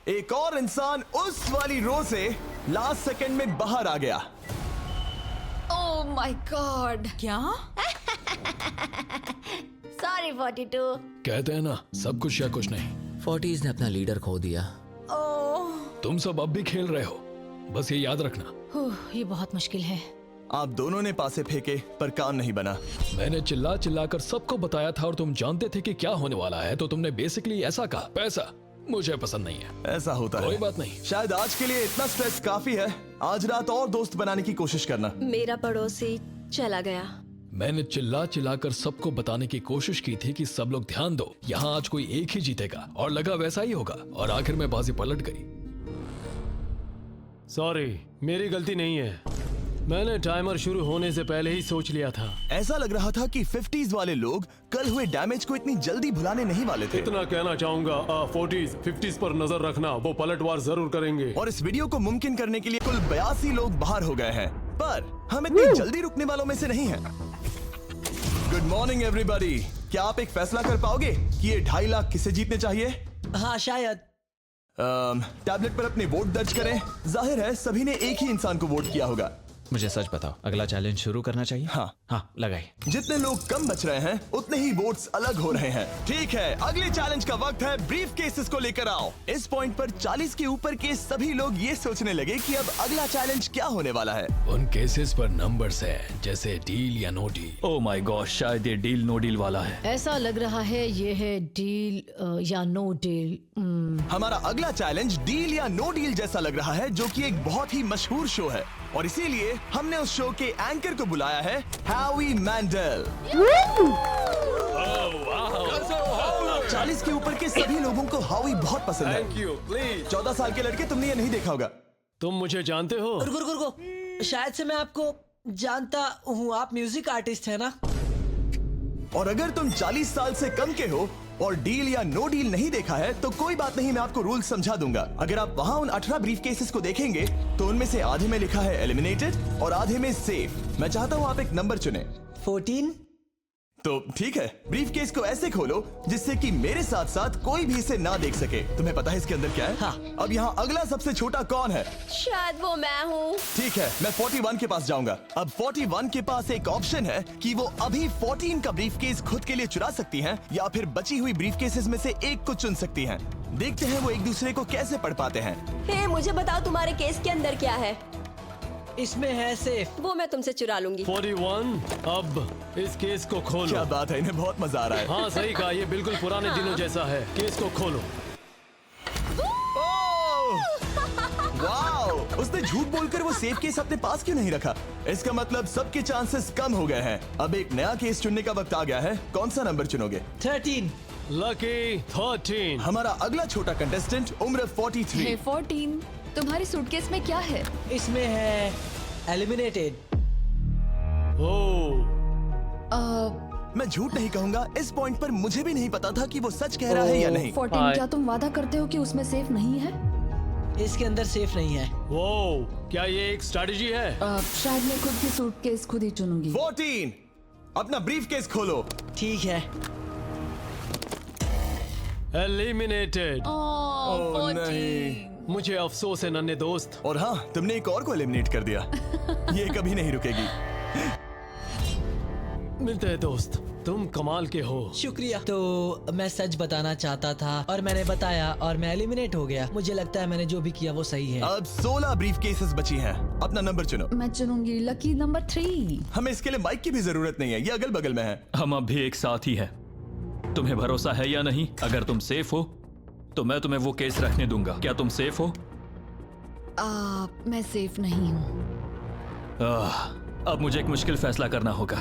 एक और इंसान उस वाली रो से लास्ट सेकंड में बाहर आ गया। ओह माय गॉड। क्या? सॉरी 42। कहते हैं ना, सब कुछ या कुछ नहीं। 40s ने अपना लीडर खो दिया। तुम सब अब भी खेल रहे हो, बस ये याद रखना। ये बहुत मुश्किल है। आप दोनों ने पासे फेंके पर काम नहीं बना। मैंने चिल्ला चिल्ला कर सबको बताया था और तुम जानते थे कि क्या होने वाला है, तो तुमने बेसिकली ऐसा कहा, पैसा मुझे पसंद नहीं है। ऐसा होता है। कोई बात नहीं। शायद आज के लिए इतना स्ट्रेस काफी है। आज रात और दोस्त बनाने की कोशिश करना। मेरा पड़ोसी चला गया। मैंने चिल्ला चिल्ला कर सबको बताने की कोशिश की थी कि सब लोग ध्यान दो, यहाँ आज कोई एक ही जीतेगा, और लगा वैसा ही होगा, और आखिर में बाजी पलट गई। सॉरी, मेरी गलती नहीं है। मैंने टाइमर शुरू होने से पहले ही सोच लिया था। ऐसा लग रहा था कि 50s वाले लोग कल हुए डैमेज को इतनी जल्दी भुलाने नहीं वाले थे। इतना कहना चाहूंगा, 40s 50s पर नजर रखना, वो पलटवार जरूर करेंगे। और इस वीडियो को मुमकिन करने के लिए कुल 82 लोग बाहर हो गए हैं, पर हम इतनी जल्दी रुकने वालों में से नहीं हैं। Good morning everybody. क्या आप एक फैसला कर पाओगे कि ये 2.5 लाख किसे जीतने चाहिए? हाँ शायद। टैबलेट पर अपने वोट दर्ज करें। जाहिर है सभी ने एक ही इंसान को वोट किया होगा। मुझे सच बताओ, अगला चैलेंज शुरू करना चाहिए? हाँ लगाइए। जितने लोग कम बच रहे हैं उतने ही वोट्स अलग हो रहे हैं। ठीक है, अगले चैलेंज का वक्त है। ब्रीफ केसेस को लेकर आओ। इस पॉइंट पर 40 के ऊपर के सभी लोग ये सोचने लगे कि अब अगला चैलेंज क्या होने वाला है। उन केसेस पर नंबर्स है, जैसे डील या no deal. Oh my God, शायद ये डील नो डील वाला है। ऐसा लग रहा है ये है डील या नो डील। हमारा अगला चैलेंज डील या नो डील जैसा लग रहा है, जो कि एक बहुत ही मशहूर शो है, और इसीलिए हमने उस शो के एंकर को बुलाया है, हैवी मैंडल। 40 के ऊपर के सभी लोगों को हावी बहुत पसंद है। Thank you, please. 14 साल के लड़के, तुमने ये नहीं देखा होगा। तुम मुझे जानते हो? रुको, शायद से मैं आपको जानता हूँ। आप म्यूजिक आर्टिस्ट है ना? और अगर तुम 40 साल से कम के हो और डील या नो डील नहीं देखा है तो कोई बात नहीं, मैं आपको रूल समझा दूंगा। अगर आप वहां उन 18 ब्रीफ केसेस को देखेंगे तो उनमें से आधे में लिखा है एलिमिनेटेड और आधे में सेफ। मैं चाहता हूं आप एक नंबर चुने। 14? तो ठीक है, ब्रीफ केस को ऐसे खोलो जिससे कि मेरे साथ साथ कोई भी इसे ना देख सके। तुम्हें पता है इसके अंदर क्या है? हाँ। अब यहाँ अगला सबसे छोटा कौन है? शायद वो मैं हूँ। ठीक है, मैं 41 के पास जाऊंगा। अब 41 के पास एक ऑप्शन है कि वो अभी 14 का ब्रीफ केस खुद के लिए चुरा सकती हैं या फिर बची हुई ब्रीफ केसेस में से एक को चुन सकती हैं। देखते हैं वो एक दूसरे को कैसे पढ़ पाते हैं। हे, मुझे बताओ तुम्हारे केस के अंदर क्या है? इसमें है सेफ। वो मैं तुमसे चुरा लूंगी। 41, अब इस केस को खोलो। क्या बात है, इन्हें बहुत मजा आ रहा है। हाँ सही कहा, ये बिल्कुल पुराने दिनों जैसा है। केस को खोलो। वाओ! उसने झूठ बोलकर वो सेफ केस अपने पास क्यों नहीं रखा? इसका मतलब सबके चांसेस कम हो गए हैं। अब एक नया केस चुनने का वक्त आ गया है। कौन सा नंबर चुनोगे? 13। लकी 13। हमारा अगला छोटा कंटेस्टेंट उम्र 43। हे 14, तुम्हारी सूटकेस में क्या है? इसमें है एलिमिनेटेड। ओह, मैं झूठ नहीं कहूंगा, इस पॉइंट पर मुझे भी नहीं पता था कि वो सच कह रहा है या नहीं। 14, क्या तुम वादा करते हो कि उसमें सेफ नहीं है? इसके अंदर सेफ नहीं है। वो क्या ये एक स्ट्रैटेजी है? शायद मैं खुद की सूटकेस खुद ही चुनूंगी। 14, अपना ब्रीफ केस खोलो। ठीक है। एलिमिनेटेड। ओह नहीं। मुझे अफसोस है नन्हे दोस्त। और हाँ, तुमने एक और को एलिमिनेट कर दिया। ये कभी नहीं रुकेगी। मिलते हैं दोस्त, तुम कमाल के हो। शुक्रिया। तो मैं सच बताना चाहता था और मैंने बताया और मैं एलिमिनेट हो गया। मुझे लगता है मैंने जो भी किया वो सही है। अब 16 ब्रीफ केसेस बची हैं। अपना नंबर चुनो। मैं चुनूंगी लकी नंबर 3। हमें इसके लिए माइक की भी जरूरत नहीं है, ये अगल बगल में है। हम अब भी एक साथ ही हैं। तुम्हें भरोसा है या नहीं? अगर तुम सेफ हो तो मैं तुम्हें वो केस रखने दूंगा। क्या तुम सेफ हो? मैं सेफ नहीं हूँ। अब मुझे एक मुश्किल फैसला करना होगा।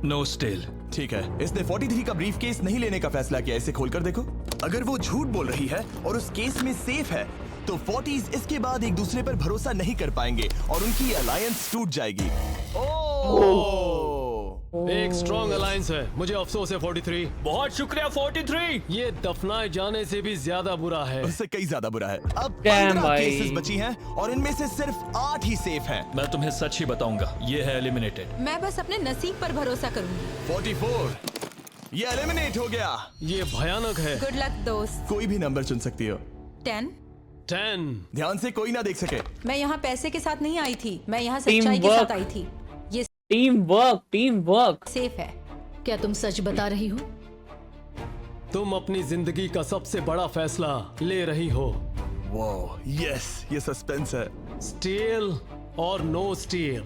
No steal. ठीक है, इसने 43 का ब्रीफ केस नहीं लेने का फैसला किया। इसे खोलकर देखो। अगर वो झूठ बोल रही है और उस केस में सेफ है तो 40s इसके बाद एक दूसरे पर भरोसा नहीं कर पाएंगे और उनकी अलायंस टूट जाएगी। एक स्ट्रॉन्ग अलायंस है। मुझे अफसोस है 43। बहुत शुक्रिया 43। ये दफनाए जाने से भी ज्यादा बुरा है। उससे कई ज्यादा बुरा है। अब Damn 15 भाई। केसेस बची हैं और इनमें से सिर्फ 8 ही सेफ हैं। मैं तुम्हें सच ही बताऊंगा, ये है एलिमिनेटेड। मैं बस अपने नसीब पर भरोसा करूंगी। 44, ये एलिमिनेट हो गया। ये भयानक है। गुड लक दोस्त। कोई भी नंबर चुन सकती हो। 10। 10। ध्यान से कोई ना देख सके। मैं यहाँ पैसे के साथ नहीं आई थी, मैं यहाँ Team सच्चाई के work। साथ आई थी। ये टीम वर्क। सेफ है। क्या तुम सच बता रही हो? तुम अपनी जिंदगी का सबसे बड़ा फैसला ले रही हो। वाह, यस, ये सस्पेंस है। स्टील और नो स्टील।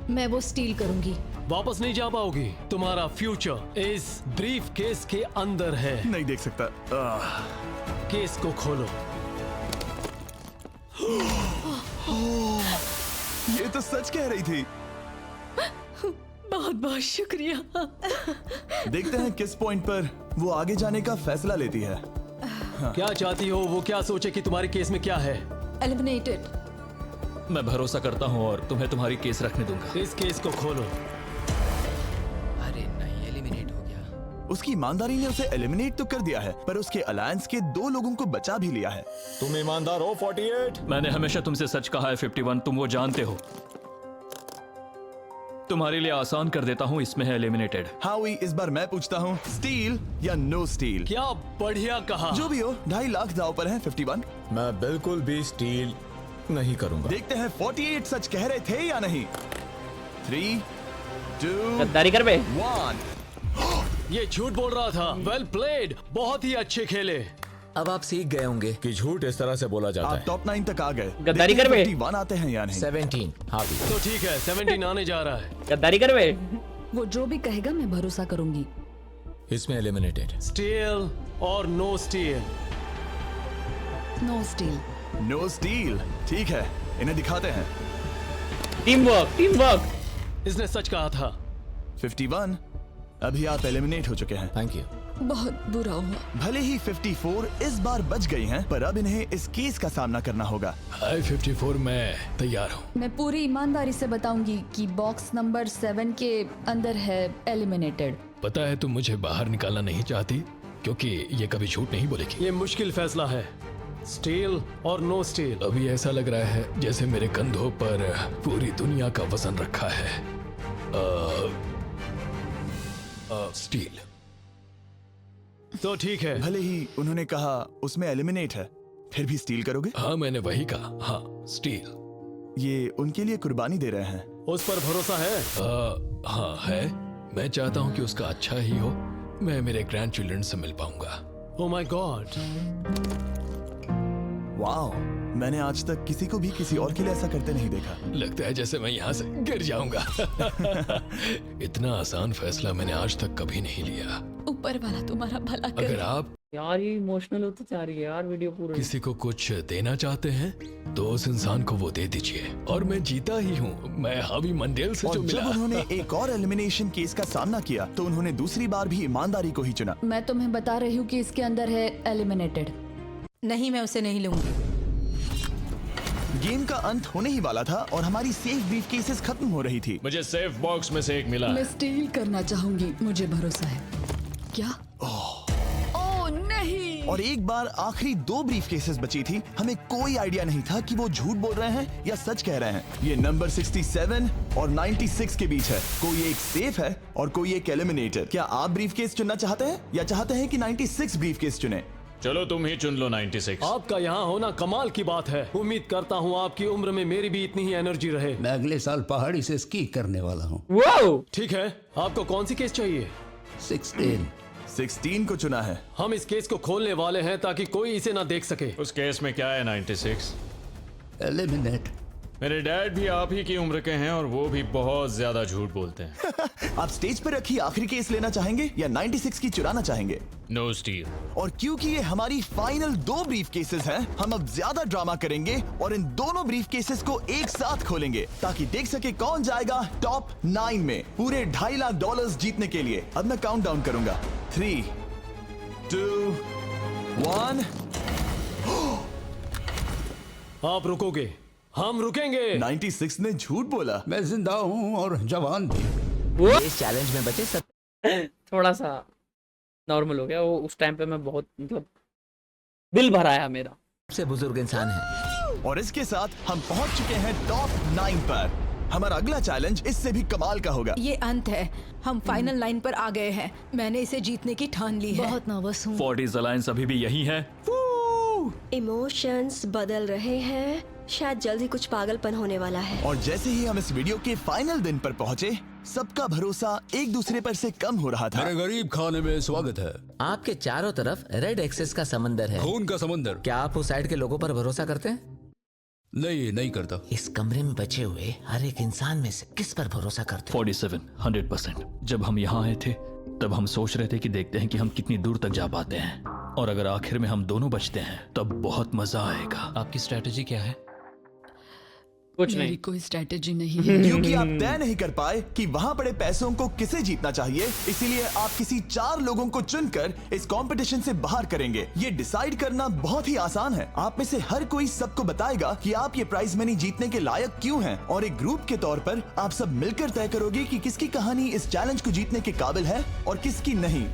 मैं वो स्टील करूंगी। वापस नहीं जा पाओगी। तुम्हारा फ्यूचर इस ब्रीफ केस के अंदर है। नहीं देख सकता। केस को खोलो। ये तो सच कह रही थी। बहुत बहुत शुक्रिया। देखते हैं किस पॉइंट पर वो आगे जाने का फैसला लेती है। क्या चाहती हो? वो क्या सोचे कि तुम्हारे केस में क्या है? एलिमिनेटेड। मैं भरोसा करता हूँ और तुम्हें तुम्हारी केस रखने दूंगा। इस केस को खोलो। अरे नहीं, एलिमिनेट हो गया। उसकी ईमानदारी ने उसे एलिमिनेट तो कर दिया है, पर उसके अलायंस के 2 लोगों को बचा भी लिया है। तुम ईमानदार हो 48। मैंने हमेशा तुमसे सच कहा है 51, तुम वो जानते हो। तुम्हारे लिए आसान कर देता हूँ, इसमें है एलिमिनेटेड। हावी, इस बार मैं पूछता हूँ, स्टील या नो स्टील? क्या बढ़िया कहा। जो भी हो, 2.5 लाख दांव पर है 51। मैं बिल्कुल भी स्टील नहीं करूंगा। देखते हैं 48 सच कह रहे थे या नहीं। 3, 2, गद्दारी कर बे। 1। ये झूठ बोल रहा था। वेल प्लेड, बहुत ही अच्छे खेले। अब आप सीख गए होंगे कि झूठ इस तरह से बोला जाता आप है। टॉप 9 तक आ गए। गद्दारी देखते कर हैं बे। 51 आते हैं या नहीं। 17। हाँ भी। तो ठीक है, 17 आने जा रहा है। गद्दारी कर बे। वो जो भी कहेगा मैं भरोसा करूंगी। इसमें एलिमिनेटेड। स्टील और no steal. No steal. No steal. ठीक है, इन्हें दिखाते हैं। Team work. इसने सच कहा था। 51, अभी आप एलिमिनेट हो चुके हैं। Thank you. बहुत बुरा हुआ। भले ही 54 इस बार बच गई हैं, पर अब इन्हें इस केस का सामना करना होगा। हाय 54, मैं तैयार हूँ। मैं पूरी ईमानदारी से बताऊंगी कि बॉक्स नंबर 7 के अंदर है एलिमिनेटेड। पता है तुम मुझे बाहर निकालना नहीं चाहती क्योंकि ये कभी झूठ नहीं बोलेगी। ये मुश्किल फैसला है। स्टील और नो स्टील। अभी ऐसा लग रहा है जैसे मेरे कंधों पर पूरी दुनिया का वजन रखा है। स्टील। तो ठीक है। भले ही उन्होंने कहा उसमें एलिमिनेट है, फिर भी स्टील करोगे? हाँ, मैंने वही कहा। हाँ, स्टील। ये उनके लिए कुर्बानी दे रहे हैं। उस पर भरोसा है? हाँ है। मैं चाहता हूँ कि उसका अच्छा ही हो। मैं मेरे ग्रैंड चिल्ड्रन से मिल पाऊंगा। ओह माय गॉड। वाओ, मैंने आज तक किसी को भी किसी और के लिए ऐसा करते नहीं देखा। लगता है जैसे मैं यहाँ से गिर जाऊंगा। इतना आसान फैसला मैंने आज तक कभी नहीं लिया। ऊपर वाला तुम्हारा भला करे। अगर आप यार ये इमोशनल होती जा रही है यार वीडियो पूरी। किसी को कुछ देना चाहते हैं तो उस इंसान को वो दे दीजिए। और मैं जीता ही हूँ। मैं हावी मंडेल से और जो मिला। जब उन्होंने एक और एलिमिनेशन केस का सामना किया तो उन्होंने दूसरी बार भी ईमानदारी को ही चुना। मैं तुम्हें बता रही हूँ कि इसके अंदर है एलिमिनेटेड। नहीं, मैं उसे नहीं लूंगी। गेम का अंत होने ही वाला था और हमारी सेफ ब्रीफ केसेस खत्म हो रही थी। मुझे सेफ बॉक्स में से एक मिला। मैं स्टील करना चाहूंगी, मुझे भरोसा है। क्या? ओह नहीं। और एक बार आखिरी 2 ब्रीफ केसेस बची थी। हमें कोई आइडिया नहीं था कि वो झूठ बोल रहे हैं या सच कह रहे हैं। ये नंबर 67 और 96 के बीच है। कोई एक सेफ है और कोई एक एलिमिनेटेड। क्या आप ब्रीफ केस चुनना चाहते हैं या चाहते हैं कि 96 ब्रीफ केस चुने? चलो तुम ही चुन लो 96। आपका यहाँ होना कमाल की बात है। उम्मीद करता हूँ आपकी उम्र में मेरी भी इतनी ही एनर्जी रहे। मैं अगले साल पहाड़ी से स्की करने वाला हूँ। वाओ, ठीक है, आपको कौन सी केस चाहिए? 16 को चुना है। हम इस केस को खोलने वाले हैं ताकि कोई इसे ना देख सके। उस केस में क्या है 96? एलिमिनेट। मेरे डैड भी आप ही की उम्र के हैं और वो भी बहुत ज्यादा झूठ बोलते हैं। आप स्टेज पर रखी आखिरी केस लेना चाहेंगे या 96 की चुराना चाहेंगे? No steal. और क्योंकि ये हमारी फाइनल 2 ब्रीफ केसेस हैं, हम अब ज्यादा ड्रामा करेंगे और इन दोनों ब्रीफ केसेस को एक साथ खोलेंगे ताकि देख सके कौन जाएगा टॉप 9 में पूरे $2.5 लाख जीतने के लिए। अब मैं काउंट डाउन करूंगा। 3, 2, 1। आप रुकोगे, हम रुकेंगे। 96 ने झूठ बोला। मैं जिंदा हूँ और जवान भी। इस चैलेंज में बचे सब। थोड़ा सा नॉर्मल हो गया वो। उस टाइम पे मैं बहुत मतलब दिल भर आया मेरा। सबसे बुजुर्ग इंसान है। और इसके साथ हम पहुंच चुके हैं टॉप 9 पर। हमारा अगला चैलेंज इससे भी कमाल का होगा। ये अंत है, हम फाइनल लाइन पर आ गए हैं। मैंने इसे जीतने की ठान ली है। बहुत नर्वस हूँ। 40s अलायंस अभी भी यही है। इमोशंस बदल रहे हैं। शायद जल्द ही कुछ पागलपन होने वाला है। और जैसे ही हम इस वीडियो के फाइनल दिन पर पहुंचे, सबका भरोसा एक दूसरे पर से कम हो रहा था। मेरे गरीब खाने में स्वागत है। आपके चारों तरफ रेड एक्सेस का समंदर है। खून का समंदर। क्या आप उस साइड के लोगों पर भरोसा करते हैं? नहीं करता। इस कमरे में बचे हुए हर एक इंसान में से किस पर भरोसा करते हैं? 47 100%। जब हम यहाँ आए थे तब हम सोच रहे थे कि देखते हैं कि हम कितनी दूर तक जा पाते हैं, और अगर आखिर में हम दोनों बचते हैं तब बहुत मजा आएगा। आपकी स्ट्रेटेजी क्या है? कुछ मेरी नहीं। कोई स्ट्रेटेजी नहीं है। क्योंकि आप तय नहीं कर पाए कि वहां पड़े पैसों को किसे जीतना चाहिए, इसीलिए आप किसी 4 लोगों को चुनकर इस कंपटीशन से बाहर करेंगे। ये डिसाइड करना बहुत ही आसान है। आप में से हर कोई सबको बताएगा कि आप ये प्राइज मनी जीतने के लायक क्यों हैं, और एक ग्रुप के तौर पर आप सब मिलकर तय करोगे कि किसकी कहानी इस चैलेंज को जीतने के काबिल है और किसकी नहीं।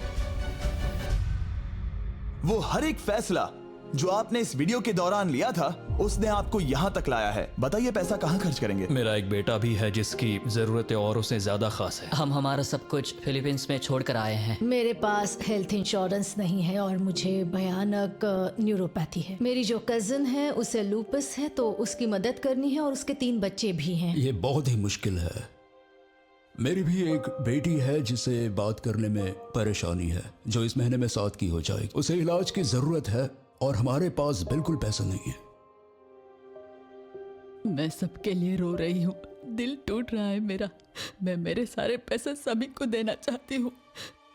वो हर एक फैसला जो आपने इस वीडियो के दौरान लिया था, उसने आपको यहाँ तक लाया है। बताइए पैसा कहाँ खर्च करेंगे? मेरा एक बेटा भी है जिसकी जरूरतें औरों से ज्यादा खास है। हम हमारा सब कुछ फिलीपींस में छोड़कर आए हैं। मेरे पास हेल्थ इंश्योरेंस नहीं है और मुझे भयानक न्यूरोपैथी है। मेरी जो कजिन है उसे लूपस है, तो उसकी मदद करनी है और उसके 3 बच्चे भी हैं। ये बहुत ही मुश्किल है। मेरी भी एक बेटी है जिसे बात करने में परेशानी है, जो इस महीने में 7 की हो जाएगी। उसे इलाज की जरूरत है और हमारे पास बिल्कुल पैसा नहीं है। मैं सबके लिए रो रही हूँ। दिल टूट रहा है मेरा। मैं मेरे सारे पैसे सभी को देना चाहती हूँ।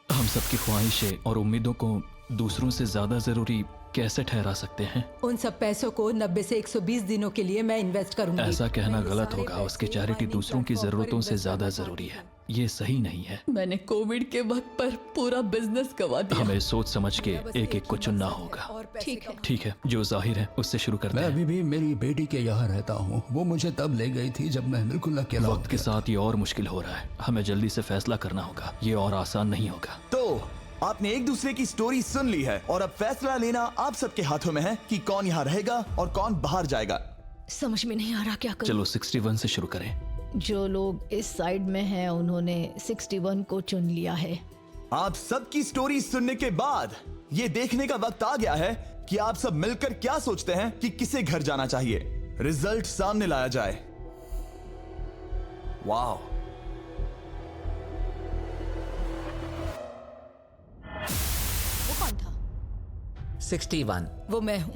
हम सबकी ख्वाहिशें और उम्मीदों को दूसरों से ज्यादा जरूरी कैसे ठहरा सकते हैं? उन सब पैसों को 90 से 120 दिनों के लिए मैं इन्वेस्ट करूंगी। ऐसा कहना गलत होगा। उसकी चैरिटी दूसरों की जरूरतों से ज्यादा जरूरी है। ये सही नहीं है। मैंने कोविड के वक्त पर पूरा बिजनेस गवा दिया। हमें सोच समझ के एक एक को चुनना होगा। ठीक है, जो जाहिर है उससे शुरू करते मैं हैं। अभी भी मेरी बेटी के यहाँ रहता हूँ। वो मुझे तब ले गई थी जब मैं बिल्कुल अकेला वक्त के साथ ये और मुश्किल हो रहा है। हमें जल्दी से फैसला करना होगा। ये और आसान नहीं होगा। तो आपने एक दूसरे की स्टोरी सुन ली है और अब फैसला लेना आप सबके हाथों में है कि कौन यहाँ रहेगा और कौन बाहर जाएगा। समझ में नहीं आ रहा क्या करूं। चलो 61 से शुरू करें। जो लोग इस साइड में हैं उन्होंने 61 को चुन लिया है। आप सबकी स्टोरी सुनने के बाद ये देखने का वक्त आ गया है कि आप सब मिलकर क्या सोचते हैं कि किसे घर जाना चाहिए। रिजल्ट सामने लाया जाए। वाह, वो कौन था? 61। वो मैं हूँ।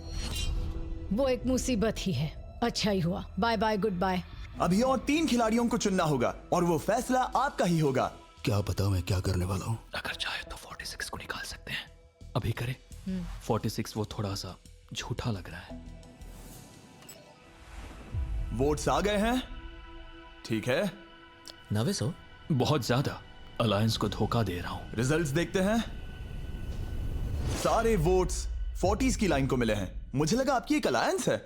वो एक मुसीबत ही है। अच्छा ही हुआ। Bye bye, goodbye. अभी और 3 खिलाड़ियों को चुनना होगा और वो फैसला आपका ही होगा। क्या पता मैं क्या करने वाला हूँ। अगर चाहे तो 46 को निकाल सकते हैं। अभी करें। 46 वो थोड़ा सा झूठा लग रहा है। वोट्स आ गए हैं, ठीक है। 900? बहुत ज्यादा। अलायंस को धोखा दे रहा हूं। रिजल्ट्स देखते हैं। सारे वोट्स 40s की लाइन को मिले हैं। मुझे लगा आपकी एक अलायंस है।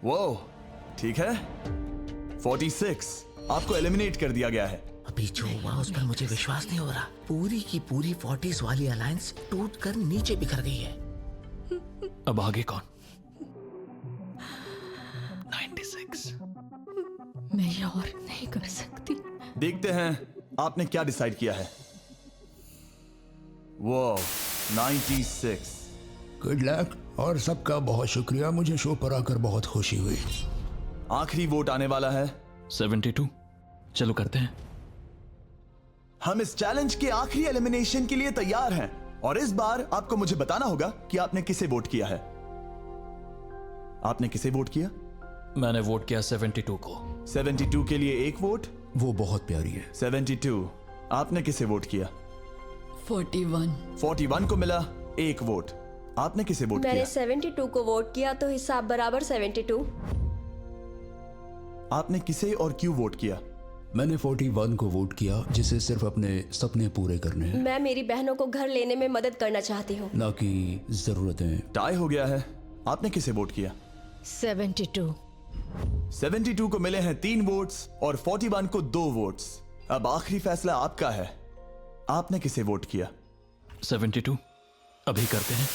वो ठीक है। 46 आपको एलिमिनेट कर दिया गया है। अभी जो हुआ उस पर मुझे विश्वास नहीं हो रहा। पूरी की पूरी 40s वाली अलायंस टूटकर नीचे बिखर गई है। अब आगे कौन? 96। मैं ये और नहीं कर सकती। देखते हैं आपने क्या डिसाइड किया है। वो 96। गुड लक और सबका बहुत शुक्रिया। मुझे शो पर आकर बहुत खुशी हुई। आखिरी वोट आने वाला है। 72। चलो करते हैं। हम इस चैलेंज के आखिरी एलिमिनेशन के लिए तैयार हैं और इस बार आपको मुझे बताना होगा कि आपने किसे वोट किया है। आपने किसे वोट किया? मैंने वोट किया 72 को। 72 के लिए एक वोट। वो बहुत प्यारी है। 72। आपने किसे वोट किया? 41। 41 को मिला एक वोट। आपने किसे वोट मैंने किया? 72 को वोट किया तो हिसाब बराबर 72। आपने किसे और क्यों वोट किया? मैंने 41 को वोट किया जिसे सिर्फ अपने सपने पूरे करने हैं, मैं मेरी बहनों को घर लेने में मदद करना चाहती हूँ। ना कि जरूरतें। टाई हो गया है। आपने किसे वोट किया? 72। 72 को मिले हैं 3 वोट्स और 41 को 2 वोट्स। अब आखिरी फैसला आपका है। आपने किसे वोट किया? 72। अभी करते हैं।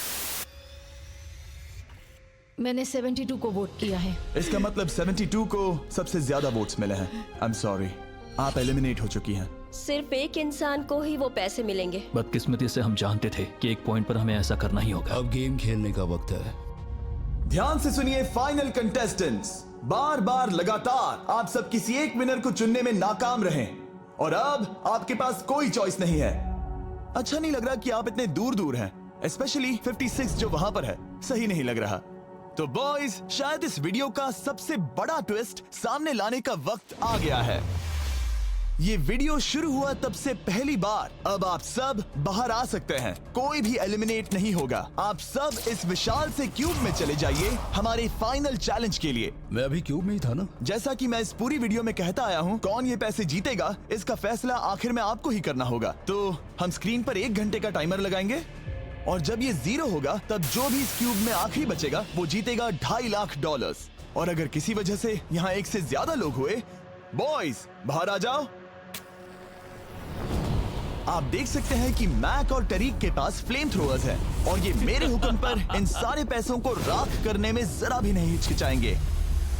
मैंने 72 को वोट किया है। इसका मतलब 72 को सबसे ज्यादा वोट्स मिले हैं। आई एम सॉरी, आप एलिमिनेट हो चुकी हैं। सिर्फ एक इंसान को ही वो पैसे मिलेंगे। बदकिस्मती से हम जानते थे कि एक पॉइंट पर हमें ऐसा करना ही होगा। अब गेम खेलने का वक्त है। ध्यान से सुनिए फाइनल कंटेस्टेंट्स। बार बार लगातार आप सब किसी एक विनर को चुनने में नाकाम रहे और अब आपके पास कोई चॉइस नहीं है। अच्छा नहीं लग रहा कि आप इतने दूर दूर हैं, स्पेशली 56 जो वहां पर है। सही नहीं लग रहा। तो बॉयज, शायद इस वीडियो का सबसे बड़ा ट्विस्ट सामने लाने का वक्त आ गया है। ये वीडियो शुरू हुआ तब से पहली बार। अब आप सब बाहर आ सकते हैं। कोई भी एलिमिनेट नहीं होगा। आप सब इस विशाल से क्यूब में चले जाइए हमारे फाइनल चैलेंज के लिए। मैं अभी क्यूब में ही था ना। जैसा कि मैं इस पूरी वीडियो में कहता आया हूँ, कौन ये पैसे जीतेगा इसका फैसला आखिर में आपको ही करना होगा। तो हम स्क्रीन पर 1 घंटे का टाइमर लगाएंगे और जब ये 0 होगा तब जो भी इस क्यूब में आखिरी बचेगा वो जीतेगा $2.5 लाख। और अगर किसी वजह से यहाँ 1 से ज्यादा लोग हुए, बॉयज बाहर आ जाओ। आप देख सकते हैं कि मैक और टरीक के पास फ्लेम थ्रोअर्स हैं और ये मेरे हुक्म पर इन सारे पैसों को राख करने में जरा भी नहीं हिचकिचाएंगे।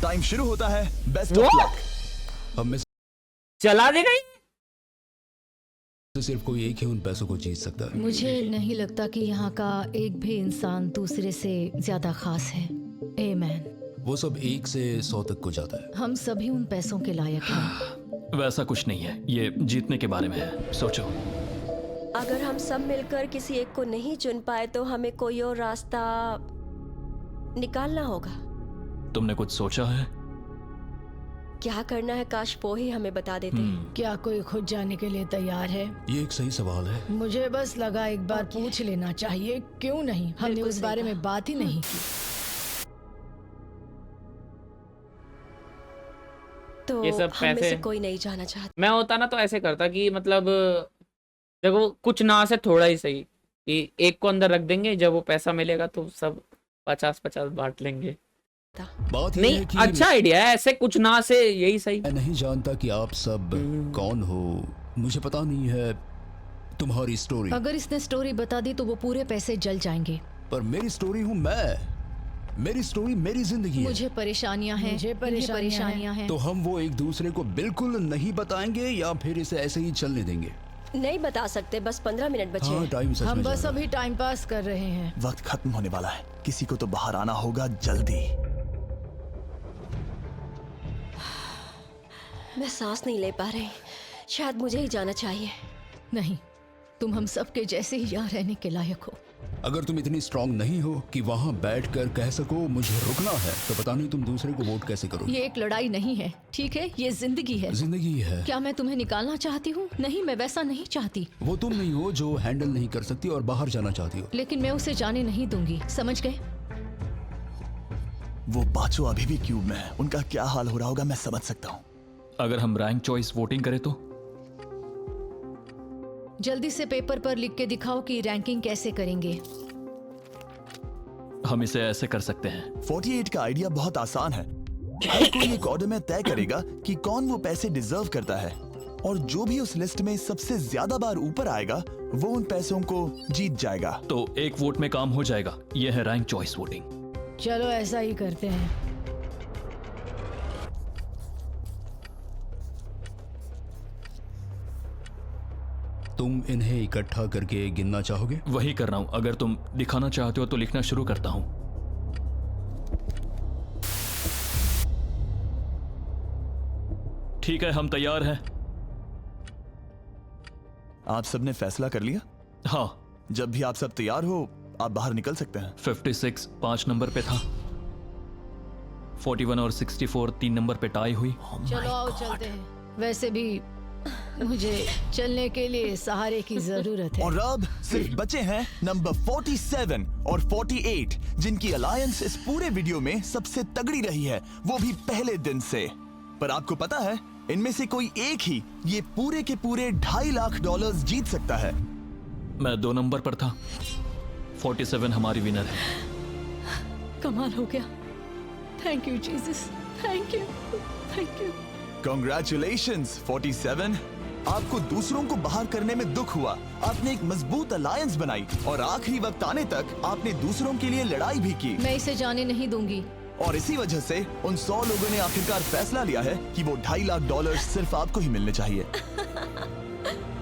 टाइम शुरू होता है। Best of luck. अब मैं चला देगा ये? तो सिर्फ कोई एक ही उन पैसों को जीत सकता है। मुझे नहीं लगता कि यहाँ का एक भी इंसान दूसरे से ज्यादा खास है। आमीन। वो सब 1 से 100 तक को जाता है। हम सभी उन पैसों के लायक हैं। वैसा कुछ नहीं है, ये जीतने के बारे में है। सोचो, अगर हम सब मिलकर किसी एक को नहीं चुन पाए तो हमें कोई और रास्ता निकालना होगा। तुमने कुछ सोचा है? क्या करना है काश वो ही हमें बता देते। क्या कोई खुद जाने के लिए तैयार है? ये एक सही सवाल है। मुझे बस लगा एक बार पूछ लेना चाहिए। क्यों नहीं? हमने बिल्कुल उस सही बारे कहा। में बात ही नहीं की। तो ये सब हम में से पैसे- कोई नहीं जाना चाहता। मैं होता ना तो ऐसे करता कि मतलब देखो कुछ ना से थोड़ा ही सही कि एक को अंदर रख देंगे, जब वो पैसा मिलेगा तो सब 50-50 बांट लेंगे। बात ये नहीं, है कि अच्छा आइडिया है। ऐसे कुछ ना से यही सही। मैं नहीं जानता कि आप सब कौन हो। मुझे पता नहीं है तुम्हारी स्टोरी। अगर इसने स्टोरी बता दी तो वो पूरे पैसे जल जाएंगे। पर मेरी स्टोरी हूँ मैं, मेरी स्टोरी मेरी जिंदगी है। मुझे परेशानियां हैं, मुझे परेशानियां हैं। तो हम वो एक दूसरे को बिल्कुल नहीं बताएंगे या फिर इसे ऐसे ही चलने देंगे? नहीं बता सकते, बस 15 मिनट बचे हाँ, हैं। टाइम सच हम में जा बस रहा है। अभी टाइम पास कर रहे हैं। वक्त खत्म होने वाला है, किसी को तो बाहर आना होगा जल्दी। मैं सांस नहीं ले पा रही, शायद मुझे ही जाना चाहिए। नहीं, तुम हम सब के जैसे ही यहाँ रहने के लायक हो। अगर तुम इतनी स्ट्रांग नहीं हो कि वहाँ बैठकर कह सको मुझे रुकना है, तो पता नहीं तुम दूसरे को वोट कैसे करोगे। ये एक लड़ाई नहीं है, ठीक है? ये जिंदगी है। जिंदगी है। क्या मैं तुम्हें निकालना चाहती हूँ? नहीं, मैं वैसा नहीं चाहती। वो तुम नहीं हो जो हैंडल नहीं कर सकती और बाहर जाना चाहती हो। लेकिन मैं उसे जाने नहीं दूंगी, समझ गए? वो पांचों अभी भी क्यूब में है, उनका क्या हाल हो रहा होगा मैं समझ सकता हूँ। अगर हम रैंक चॉइस वोटिंग करें तो? जल्दी से पेपर पर लिख के दिखाओ कि रैंकिंग कैसे करेंगे। हम इसे ऐसे कर सकते हैं। 48 का आइडिया बहुत आसान है। हर कोई एक ऑर्डर में तय करेगा कि कौन वो पैसे डिजर्व करता है, और जो भी उस लिस्ट में सबसे ज्यादा बार ऊपर आएगा वो उन पैसों को जीत जाएगा। तो एक वोट में काम हो जाएगा। यह है रैंक चॉइस वोटिंग। चलो ऐसा ही करते हैं। तुम इन्हें इकट्ठा करके गिनना चाहोगे? वही कर रहा हूं। अगर तुम दिखाना चाहते हो तो लिखना शुरू करता हूं। ठीक है, हम तैयार हैं। आप सबने फैसला कर लिया? हाँ। जब भी आप सब तैयार हो आप बाहर निकल सकते हैं। 56 5 नंबर पे था। 41 और 64 3 नंबर पे टाई हुई। चलो आओ चलते हैं। वैसे भी मुझे चलने के लिए सहारे की जरूरत है। और अब सिर्फ बचे हैं नंबर 47 और 48, जिनकी अलायंस इस पूरे वीडियो में सबसे तगड़ी रही है, वो भी पहले दिन से। पर आपको पता है, इनमें से कोई एक ही ये पूरे के पूरे $2.5 लाख जीत सकता है। मैं 2 नंबर पर था। 47 हमारी विनर है। कमाल हो गया। Thank you Jesus, thank you, thank you. Congratulations 47। आपको दूसरों को बाहर करने में दुख हुआ, आपने एक मजबूत अलायंस बनाई और आखिरी वक्त आने तक आपने दूसरों के लिए लड़ाई भी की। मैं इसे जाने नहीं दूंगी। और इसी वजह से उन 100 लोगों ने आखिरकार फैसला लिया है कि वो $2.5 लाख सिर्फ आपको ही मिलने चाहिए।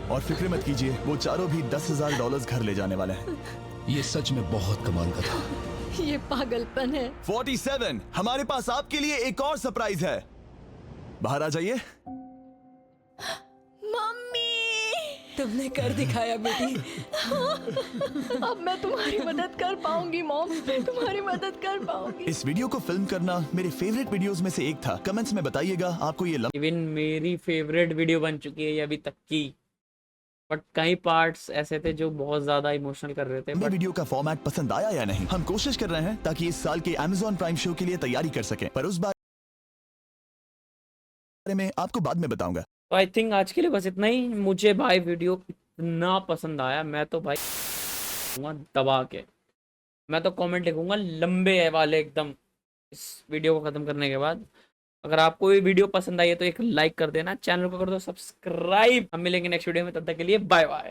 और फिक्र मत कीजिए, वो चारों भी $10,000 घर ले जाने वाले हैं। ये सच में बहुत कमाल का था। ये पागलपन है। 47, हमारे पास आपके लिए एक और सरप्राइज है। बाहर आ जाइए। मम्मी, तुमने कर दिखाया बेटी। अब मैं तुम्हारी मदद कर पाऊंगी मॉम, तुम्हारी मदद कर पाऊंगी। इस वीडियो को फिल्म करना मेरे फेवरेट वीडियोस में से एक था। कमेंट्स में बताइएगा आपको ये इवन मेरी फेवरेट वीडियो बन चुकी है ये अभी तक की। बट कई पार्ट्स ऐसे थे जो बहुत ज्यादा इमोशनल कर रहे थे। हमें वीडियो का फॉर्मेट पसंद आया या नहीं, हम कोशिश कर रहे हैं ताकि इस साल के Amazon प्राइम शो के लिए तैयारी कर सकें, पर उस बारे में आपको बाद में बताऊंगा। तो आई थिंक आज के लिए बस इतना ही। मुझे भाई वीडियो इतना पसंद आया, मैं तो भाई दबा के मैं तो कमेंट लिखूंगा लंबे वाले एकदम इस वीडियो को खत्म करने के बाद। अगर आपको ये वीडियो पसंद आई है तो एक लाइक कर देना, चैनल को कर दो सब्सक्राइब। हम मिलेंगे नेक्स्ट वीडियो में, तब तक के लिए बाय बाय।